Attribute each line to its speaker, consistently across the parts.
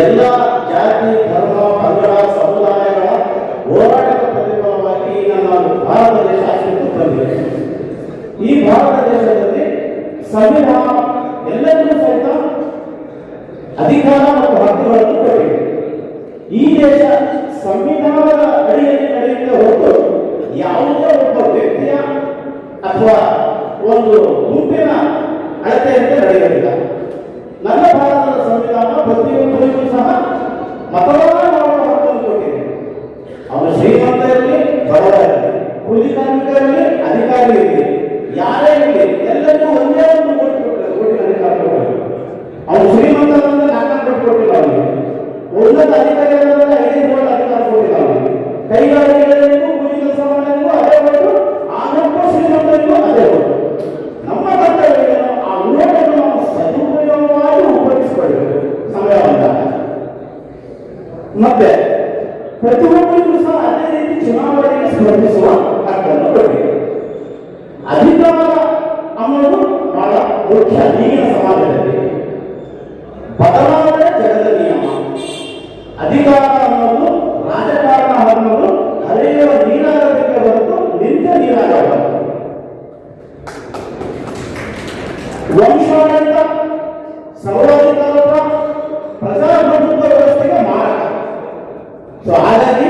Speaker 1: ಎಲ್ಲ ಜಾತಿ ಧರ್ಮ ಪಂಗಡ ಸಮುದಾಯಗಳ ಹೋರಾಟದ ಪ್ರತಿಫಲವಾಗಿ ಈಗ ನಾವು ಭಾರತ ದೇಶ ಅಸ್ತಿತ್ವ ಬಂದಿದೆ. ಈ ಭಾರತ ದೇಶದಲ್ಲಿ ಸಂವಿಧಾನ ಎಲ್ಲರಿಗೂ ಸಹಿತ ಅಧಿಕಾರ ಮತ್ತು ಹಕ್ಕುಗಳನ್ನು ಕೊಟ್ಟಿದೆ. ಈ ದೇಶ ಸಂವಿಧಾನದ ಅಡಿಯಲ್ಲಿ ನಡೆಯುತ್ತೆ ಹೊರತು ಯಾವುದೇ ಒಬ್ಬ ವ್ಯಕ್ತಿಯ ಅಥವಾ ಒಂದು ಗುಂಪಿನ ಅಳತೆಯಂತೆ ನಡೆಯುವುದಿಲ್ಲ. ನನ್ನ ಭಾರತದ ಸಂವಿಧಾನ ಪ್ರತಿಯೊಬ್ಬರಿಗೂ ಸಹ ಮತದಾನ ಮಾಡುವ ಹಕ್ಕನ್ನು ಕೊಟ್ಟಿದೆ. ಅವನು ಶ್ರೀಮಂತ ಇರಲಿ, ಬಡವ ಇರಲಿ, ಕೂಲಿ ಕಾರ್ಮಿಕ ಇರಲಿ, ಅಧಿಕಾರಿ ಇರಲಿ, ಯಾರೇ ಇರಲಿ, ಎಲ್ಲರಿಗೂ ಒಂದೇ ಒಂದು ಕೋಟಿ ಅಧಿಕಾರ ಕೊಟ್ಟಿದೆ. ಅವನು ಶ್ರೀಮಂತ ಅಂದ್ರೆ 4 ಕೋಟಿ ಕೊಟ್ಟಿಲ್ಲ ಅವನಿಗೆ. ಉನ್ನತ ಅಧಿಕಾರಿ ಅಂದ್ರೆ 5 ಕೋಟಿ ಅಧಿಕಾರ ಕೊಟ್ಟಿಲ್ಲ ಅವನಿಗೆ. ಕೈಗಾರಿಕೆಗಳಿಗೂ ಕೂಲಿ ಕೆಲಸ ಮಾಡೋರಿಗೂ ಅದೇ ಕೊಟ್ಟು, ಆನಕ್ಕೂ ಶ್ರೀಮಂತರಿಗೂ ಅದೇ ಕೊಟ್ಟು. ನಮ್ಮ ಕರ್ತವ್ಯ ಆ ಉನ್ನತವನ್ನು ನಾವು ಸದುಪಯೋಗವಾಗಿ ಉಪಯೋಗಿಸಿಕೊಳ್ಳಬೇಕು ಸಮಯವಂತ. ಮತ್ತೆ ಪ್ರತಿಯೊಬ್ಬರಿಗೂ ಸಹ ಅದೇ ರೀತಿ ಚುನಾವಣೆಗೆ ಸ್ಪರ್ಧಿಸುವ ಹಕ್ಕನ್ನು ಕೊಟ್ಟಿದೆ. ಅಧಿಕಾರ ಅನ್ನೋದು ಬಹಳ ಮುಖ್ಯ. ಈಗಿನ ಸಮಾಜದಲ್ಲಿ ಬದಲಾವಣೆ ಜಗದ ನಿಯಮ. ಅಧಿಕಾರ ಅನ್ನೋದು ರಾಜಕಾರಣ ಅನ್ನೋದು ಹರಿಯುವ ನೀರಾಗಬೇಕೆ ಹೊರತು ನಿಂತ ನೀರಾಗಬಾರದು. ವಂಶಾಡಳಿತ, ಸರ್ವಾಧಿಕಾರ, ಪ್ರಜಾಪ್ರಭುತ್ವ ವ್ಯವಸ್ಥೆಗೆ ಮಾರಕ. ಹಾಗಾಗಿ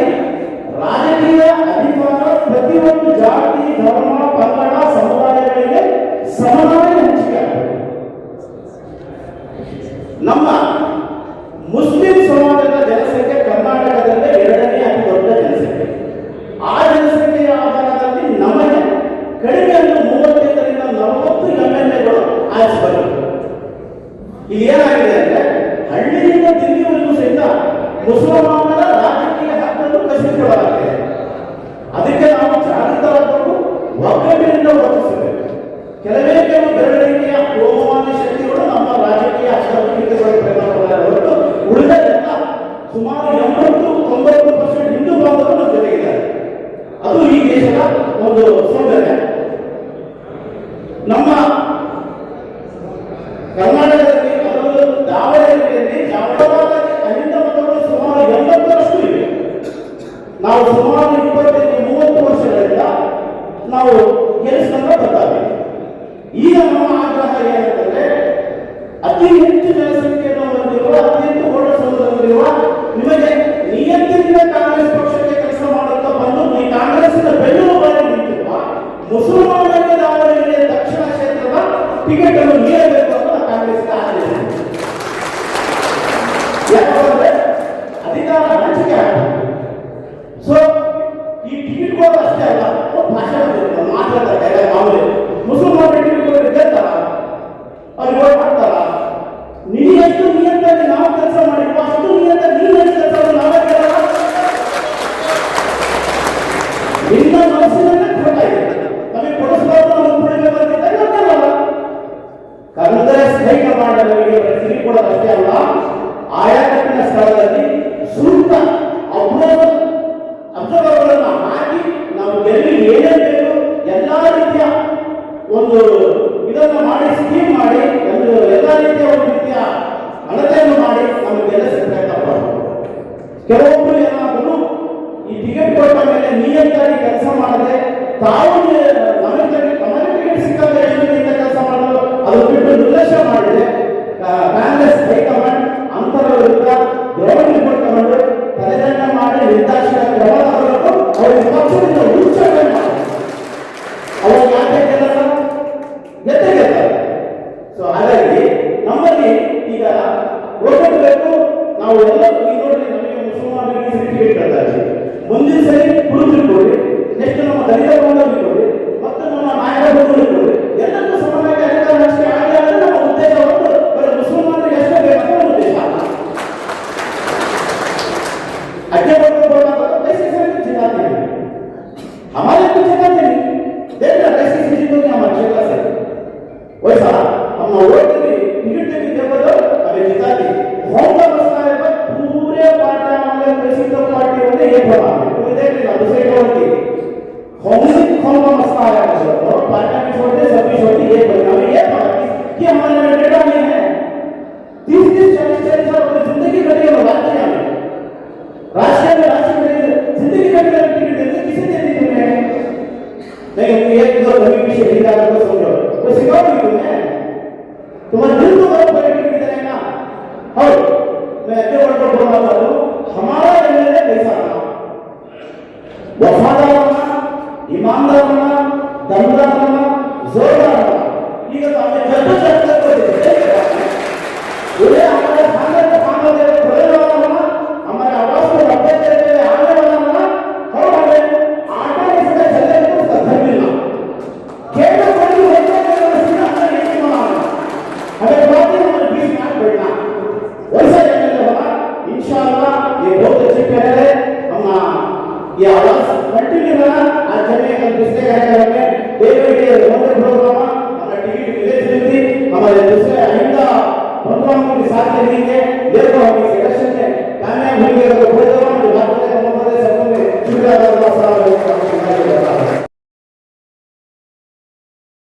Speaker 1: ರಾಜಕೀಯ ಅಧಿಕಾರ ಪ್ರತಿಯೊಂದು ಜಾತಿ ಧರ್ಮ ಪಂಗಡ ಸಮುದಾಯಗಳಿಗೆ ಸಮನಾಗಿ ಹಂಚಿಕೆ ಆಗಬೇಕು. ನಮ್ಮ ಮುಸ್ಲಿಂ ಸಮಾಜದ ಜನಸಂಖ್ಯೆ ಕರ್ನಾಟಕದಲ್ಲೇ 2ನೇ ಅತಿ ದೊಡ್ಡ ಜನಸಂಖ್ಯೆ. ಆ ಜನಸಂಖ್ಯೆಯ ಆಧಾರದಲ್ಲಿ ನಮಗೆ ಕಡಿಮೆ ಅಂದ್ರೆ 35ರಿಂದ 40 MLAಗಳು ಆರಿಸಬಾರದು. ಇಲ್ಲಿ ಏನಾಗಿದೆ ಅಂದ್ರೆ ಹಳ್ಳಿಯಿಂದ ದಿಲ್ಲಿವರೆಗೂ ಸಹಿತ ಮುಸಲ್ಮಾನರ ರಾಜಕೀಯ ಹಕ್ಕನ್ನು ಕಸಿದುಕೊಳ್ಳಲಾಗಿದೆ. ಅದಕ್ಕೆ ನಾವು ಜಾಗೃತರಾಗಬೇಕು, ಒಗ್ಗಟ್ಟಿನಿಂದ ವರ್ತಿಸಬೇಕು. ಕೆಲವೇ ಕೆಲವು ಬೆರಳಿಕೆಯ ಕೋಮವಾದಿ ಶಕ್ತಿಗಳು ನಮ್ಮ ರಾಜಕೀಯ ಹಕ್ಕನ್ನು ಹೊರತು ಉಳಿದೆಲ್ಲ ಸುಮಾರು 80-90% ಹಿಂದೂ ಬಾಂಧವರು ಜೊತೆಗಿದ್ದಾರೆ. ಅದು ಈ ದೇಶದ ಒಂದು ಸೌಂದರ್ಯ. ನಮ್ಮ ಕರ್ನಾಟಕದಲ್ಲಿ ಅದರಲ್ಲೂ ದಾವಣಗೆರೆಯಲ್ಲಿ ಜಾವಳವಾದಲ್ಲಿ ಅಹಿಂದ ಮತಗಳು ಸುಮಾರು 80ರಷ್ಟು ಇವೆ. ನಾವು ಸುಮಾರು 25-30 ವರ್ಷಗಳಿಂದ ನಾವು ಗೆಲ್ಲಿಸಿಕೊಂಡು ಬರ್ತಾವೆ. ಈಗ ನಮ್ಮ ಆಗ್ರಹ ಏನಂತಂದ್ರೆ ಅತಿ ಹೆಚ್ಚು ಜನಸಂಖ್ಯೆಯನ್ನು ಹೊಂದಿರುವ, ಅತಿ ಹೆಚ್ಚು ಓಟ ಹೊಂದಿರುವ, ನಿಮಗೆ ನಿಯಂತ್ರಿತ ಕಾಂಗ್ರೆಸ್ ಪಕ್ಷಕ್ಕೆ ಕೆಲಸ ಮಾಡುತ್ತಾ ಬಂದು ಈ ಕಾಂಗ್ರೆಸ್ಸಿನ ಬೆನ್ನೆಲುಬಾಗಿ ನಿಂತಿರುವ ಮುಸಲ್ಮಾನರಿಗೆ ದಾವಣಗೆರೆಯ ದಕ್ಷಿಣ ಕ್ಷೇತ್ರದ ಟಿಕೆಟ್ ಅನ್ನು ನೀಡಬೇಕು ಅಂತ ಕಾಂಗ್ರೆಸ್ಗೆ ಆದೇಶ. ಯಾಕಂದ್ರೆ ಅಧಿಕಾರ ಹಂಚಿಕೆ ಆಗಬೇಕು. ಸೊ ಈ ಟಿಕೆಟ್ ಕೊಡೋದು ಅಷ್ಟೇ ಅಲ್ಲ, ಭಾಷಣ ಮಾತಾಡ್ತಾರೆ. ಮಾಮೂಲಿ ಮುಸಲ್ಮಾನ ಟಿಕೆಟ್ ಕೊಡೋದು ಗೆಲ್ತಾರ, ಅವ್ರು ಓಟ್ ಮಾಡ್ತಾರ. ನೀನೆಷ್ಟು ನಿಯಂತ್ರಣ ನಾವು ಕೆಲಸ ಮಾಡಿದ್ವಿ ಅಷ್ಟು ನಿಯಂತ್ರಣ ನೀನು ಕೆಲಸ ನಾವೇ ಕೇಳಲ್ಲ. ನಿನ್ನ ಮನಸ್ಸಿನಲ್ಲೇ ಕೊಡ್ತಾ ಇದೆ, ನಮಗೆ ಕೊಡಿಸಬಾರ್ದು, ನಮ್ಮ ಪುಡಿಗೆ ಬಂದಿದ್ದಾಗ ಕೇಳಲ್ಲ. ಕಾಂಗ್ರೆಸ್ ಹೈಕಮಾಂಡ್ನವರಿಗೆ ಸಿಗಿ ಕೊಡೋದಷ್ಟೇ ಅಲ್ಲ, ಆಯಾಕಟ್ಟಿನ ಸ್ಥಳದಲ್ಲಿ ಸೂಕ್ತ ಅಬ್ಸರ್ವರ್ಗಳನ್ನು ಹಾಕಿ ನಾವು ಗೆಲ್ಲಿ ಏನೇನು ಬೇಕು ಎಲ್ಲಾ ರೀತಿಯ ಒಂದು ಇದನ್ನು ಮಾಡಿ, ಸ್ಕೀಮ್ ಮಾಡಿ, ಎಲ್ಲ ರೀತಿಯ ಒಂದು ರೀತಿಯ ಅಳತೆಯನ್ನು ಮಾಡಿ ನಮಗೆ ಗೆಲ್ಲಿಸಿ ಪ್ರಯತ್ನ ಮಾಡಬೇಕು. ಕೆಲವೊಬ್ಬರು ಏನಾದರೂ ಈ ಟಿಕೆಟ್ ಕೊಟ್ಟ ಮೇಲೆ ನಿಯಂತ್ರಣ ಕೆಲಸ ಮಾಡದೆ ತಾವು ನಮಗೆ ಟಿಕೆಟ್ ಸಿಕ್ಕಾಗ ಎಷ್ಟು ಕೆಲಸ ಮಾಡೋದು ಅದು ಬಿಟ್ಟು ನಿರ್ಲಕ್ಷ್ಯ ಮಾಡಿದೆ. ಕಾಂಗ್ರೆಸ್ ಹೈಕಮಾಂಡ್ ಅಂತರ ವಿರುದ್ಧ ಗೌರವ ತಗೊಂಡು ತಲೆದಂಡ ಮಾಡಿ ನಿರ್ದಾಕ್ಷಿಣ್ಯ ಕ್ರಮ ತಗೊಳ್ಳೋದು ಅವರಿಗೆ ಪಕ್ಷದಿಂದ ಉಚ್ಚರಣೆ ಮಾಡಿ ಅವರು ಯಾಕೆ ಕೆಲಸ ಗೆದ್ದಿದ್ದಾರೆ. ಸೊ ಹಾಗಾಗಿ ನಮ್ಮಲ್ಲಿ ಈಗ ಒಗ್ಗಟ್ಟಬೇಕು. ನಾವು ಎಲ್ಲ ಈ ನೋಡ್ರಿ, ನಮಗೆ ಮುಸಲ್ಮಾನರಿಗೆ ಟಿಕೆಟ್ ಕೊಡ್ತಾರೆ, ಮುಂದಿನ ಸರಿ ಕುರುಬರಿಗೆ ಕೊಡಿ, ನೆಕ್ಸ್ಟ್ ನಮ್ಮ ದಲಿತ ಬಾಂಧವರಿಗೆ ಕೊಡಿ, ಮತ್ತು ನಮ್ಮ ನಾಯಕ ಬಂಧುಗಳಿಗೆ ಕೊಡಿ. ಎಲ್ಲರಿಗೂ ಸಮಾನವಾಗಿ ಅಧಿಕಾರ ಹಂಚಿಕೆ ಆಗಲಿ ಅಂದ್ರೆ ನಮ್ಮ ಉದ್ದೇಶ ಹೊರತು ಬರೀ ಮುಸಲ್ಮಾನರಿಗೆ ಎಷ್ಟೇ ಬೇಕು ನಮ್ಮ ಉದ್ದೇಶ ಅಲ್ಲ. अड्डे बोलते बोलना तो कैसे जिताते हैं? हमारे को जिताते हैं, देख रहे कैसे जीतोगे हमारे क्षेत्र से। वैसा हम वोट भी टिकट भी दे बोलो हमें जिताते, होम का हुआ चालू, हमारा एमएलए कैसा था, वफादार होना, ईमानदार होना, दमदार होना, जोरदार होना। ಈಗ ತಾವು ಜಡ್ಡು उन्हें हमारे खाने को खाना देने खुले वाला होना, हमारे आवाज को रखते देने आने वाला होना, और हमें आटा इसका चले तो उसका घर मिलना केवल कोई होता है जो सीधा अंदर नहीं मारना हमें बात है हमारे बीच में बैठना वैसा एमएलए होगा इंशाअल्लाह। ये बहुत अच्छी पहल है, हम ये आवाज कंटिन्यू रहना। आज जब कल दूसरे कार्यक्रम में डेली मोदी प्रोग्राम हमारा टिकट मिले हमारे दूसरे आइंदा प्रोग्राम के साथ देंगे, देखो हम